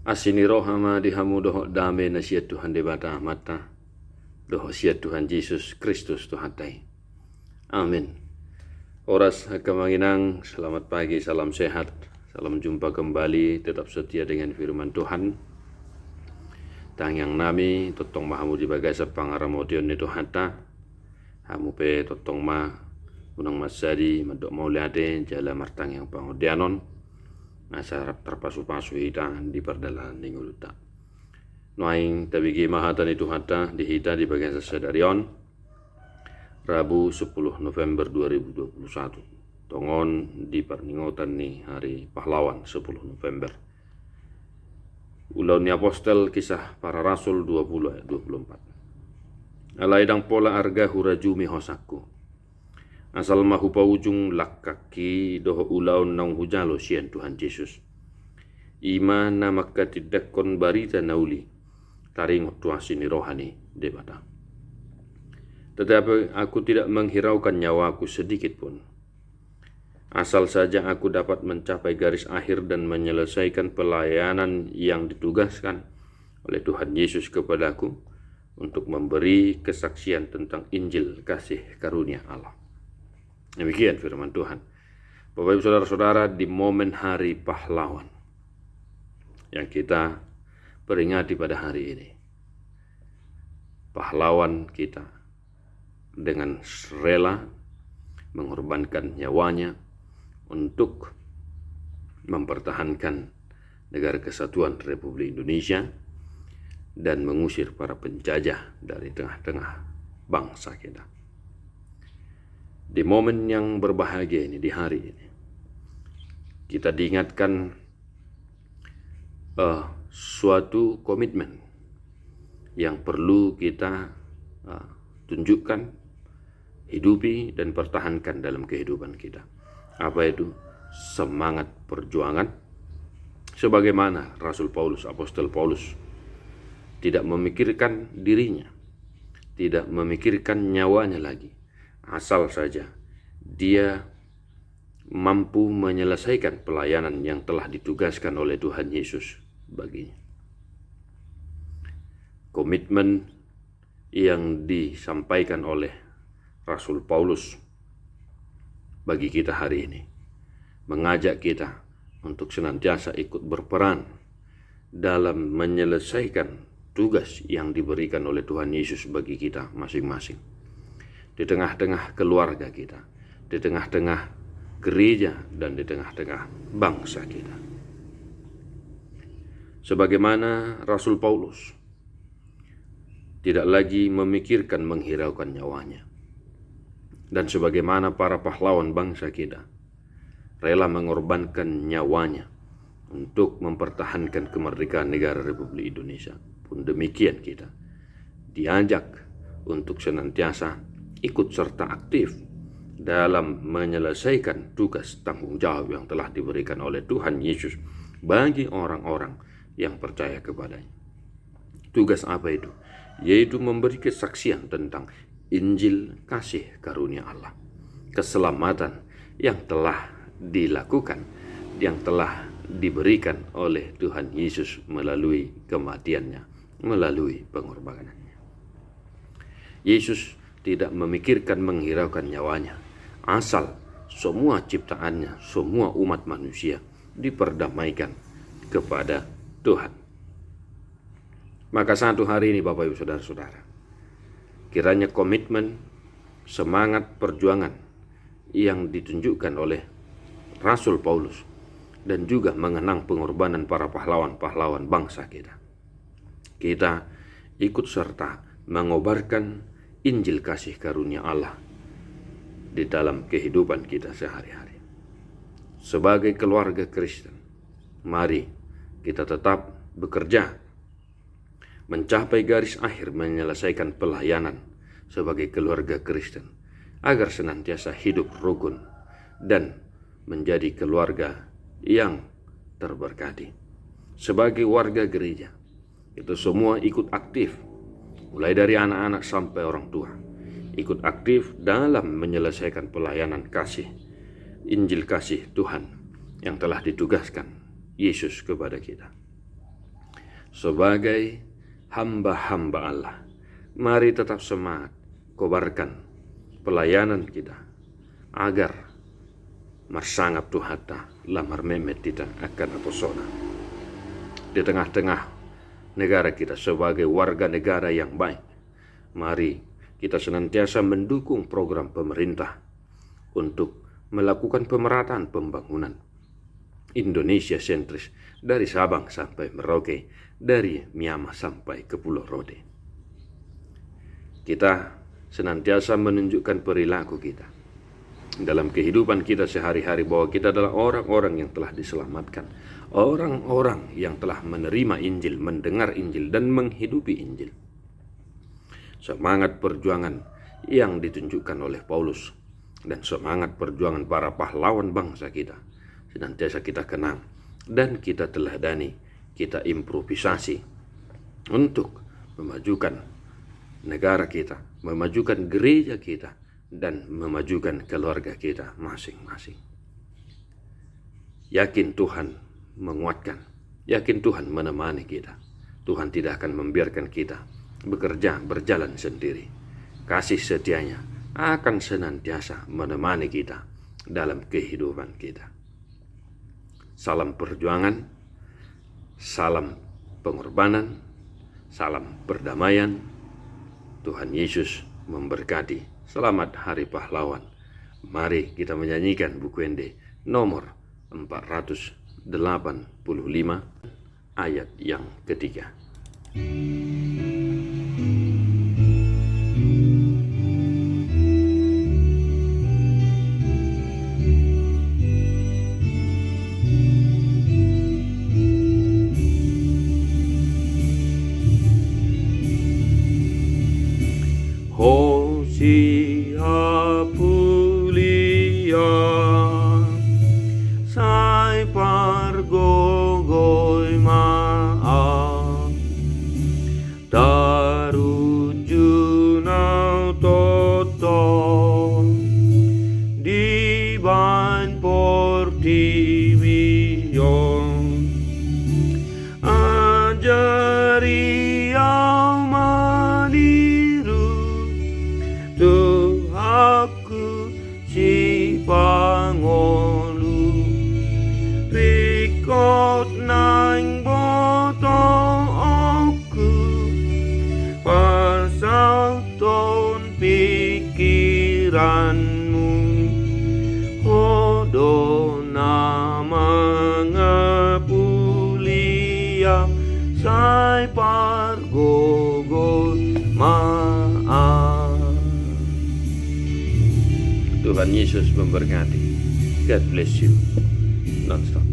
Asini rohama dihamu doho dame na siya Tuhan debata mata. Doho siya Tuhan Yesus Kristus Tuhan tay. Amin. Oras kemanginang, selamat pagi, salam sehat. Salam jumpa kembali, tetap setia dengan firman Tuhan. Tang yang nami, totong mahamu di bagai sepangaramodion ni Tuhan ta. Hamu pe totong ma, unang masadi, madok mauliade, jala martang yang pangodianon. Nasarap terpasu-pasu hita di perdalan ninguluta. Noaing tabigi mahatan itu hata di hita di bagian sesadarion Rabu 10 November 2021. Tongon di perningotan ni hari pahlawan 10 November. Ulaun ni apostel kisah para rasul 20 ayat 24. Alaidang pola arga hurajumi hosaku. Asal mahu paujung lakaki doho ulaun naung hujalo sian Tuhan Yesus. Ima namaka tidak kon barita nauli taring tuasini rohani debata. Tetapi aku tidak menghiraukan nyawaku sedikit pun. Asal saja aku dapat mencapai garis akhir dan menyelesaikan pelayanan yang ditugaskan oleh Tuhan Yesus kepadaku untuk memberi kesaksian tentang Injil kasih karunia Allah. Demikian firman Tuhan. Bapak Ibu Saudara-saudara, di momen hari pahlawan yang kita peringati pada hari ini, pahlawan kita dengan rela mengorbankan nyawanya untuk mempertahankan negara kesatuan Republik Indonesia dan mengusir para penjajah dari tengah-tengah bangsa kita. Di momen yang berbahagia ini, di hari ini, kita diingatkan suatu komitmen yang perlu kita tunjukkan, hidupi, dan pertahankan dalam kehidupan kita. Apa itu? Semangat perjuangan. Sebagaimana Rasul Paulus, Apostel Paulus, tidak memikirkan dirinya, tidak memikirkan nyawanya lagi. Asal saja dia mampu menyelesaikan pelayanan yang telah ditugaskan oleh Tuhan Yesus baginya. Komitmen yang disampaikan oleh Rasul Paulus bagi kita hari ini mengajak kita untuk senantiasa ikut berperan dalam menyelesaikan tugas yang diberikan oleh Tuhan Yesus bagi kita masing-masing. Di tengah-tengah keluarga kita, di tengah-tengah gereja, dan di tengah-tengah bangsa kita. Sebagaimana Rasul Paulus tidak lagi memikirkan menghiraukan nyawanya, dan sebagaimana para pahlawan bangsa kita rela mengorbankan nyawanya untuk mempertahankan kemerdekaan negara Republik Indonesia, pun demikian kita diajak untuk senantiasa ikut serta aktif dalam menyelesaikan tugas tanggung jawab yang telah diberikan oleh Tuhan Yesus bagi orang-orang yang percaya kepadanya. Tugas apa itu? Yaitu memberi kesaksian tentang Injil kasih karunia Allah, keselamatan yang telah dilakukan, yang telah diberikan oleh Tuhan Yesus melalui kematiannya, melalui pengorbanannya. Yesus tidak memikirkan menghiraukan nyawanya, asal semua ciptaannya, semua umat manusia diperdamaikan kepada Tuhan. Maka satu hari ini Bapak Ibu Saudara-saudara, kiranya komitmen, semangat perjuangan yang ditunjukkan oleh Rasul Paulus dan juga mengenang pengorbanan para pahlawan-pahlawan bangsa kita, kita ikut serta mengobarkan Injil kasih karunia Allah di dalam kehidupan kita sehari-hari. Sebagai keluarga Kristen, mari kita tetap bekerja mencapai garis akhir menyelesaikan pelayanan sebagai keluarga Kristen agar senantiasa hidup rukun dan menjadi keluarga yang terberkati. Sebagai warga gereja, itu semua ikut aktif, mulai dari anak-anak sampai orang tua, ikut aktif dalam menyelesaikan pelayanan kasih, Injil kasih Tuhan yang telah ditugaskan Yesus kepada kita. sebagai hamba-hamba Allah, mari tetap semangat kobarkan pelayanan kita agar marsangap Tuhata lamar memet kita akan aposona di tengah-tengah negara kita sebagai warga negara yang baik. Mari kita senantiasa mendukung program pemerintah untuk melakukan pemerataan pembangunan Indonesia sentris dari Sabang sampai Merauke, dari Myanmar sampai ke Pulau Rode. Kita senantiasa menunjukkan perilaku kita dalam kehidupan kita sehari-hari bahwa kita adalah orang-orang yang telah diselamatkan, orang-orang yang telah menerima Injil, mendengar Injil, dan menghidupi Injil. Semangat perjuangan yang ditunjukkan oleh Paulus dan semangat perjuangan para pahlawan bangsa kita senantiasa kita kenang dan kita teladani, kita improvisasi untuk memajukan negara kita, memajukan gereja kita, dan memajukan keluarga kita masing-masing. Yakin Tuhan menguatkan, yakin Tuhan menemani kita. Tuhan tidak akan membiarkan kita bekerja berjalan sendiri. Kasih setianya akan senantiasa menemani kita dalam kehidupan kita. Salam perjuangan, salam pengorbanan, salam perdamaian. Tuhan Yesus memberkati. Selamat Hari Pahlawan. Mari kita menyanyikan buku Ende nomor 485 ayat yang ketiga. Hosea pulia sai pargogoi maa tarujunau toto di bain portivion ajari au maniru tu aku si pangolu rikot nang boto aku pasal ton pikiranmu hodo nama ngapulia sai pargogo maaf. Tuhan Yesus memberkati. God bless you. Non-stop.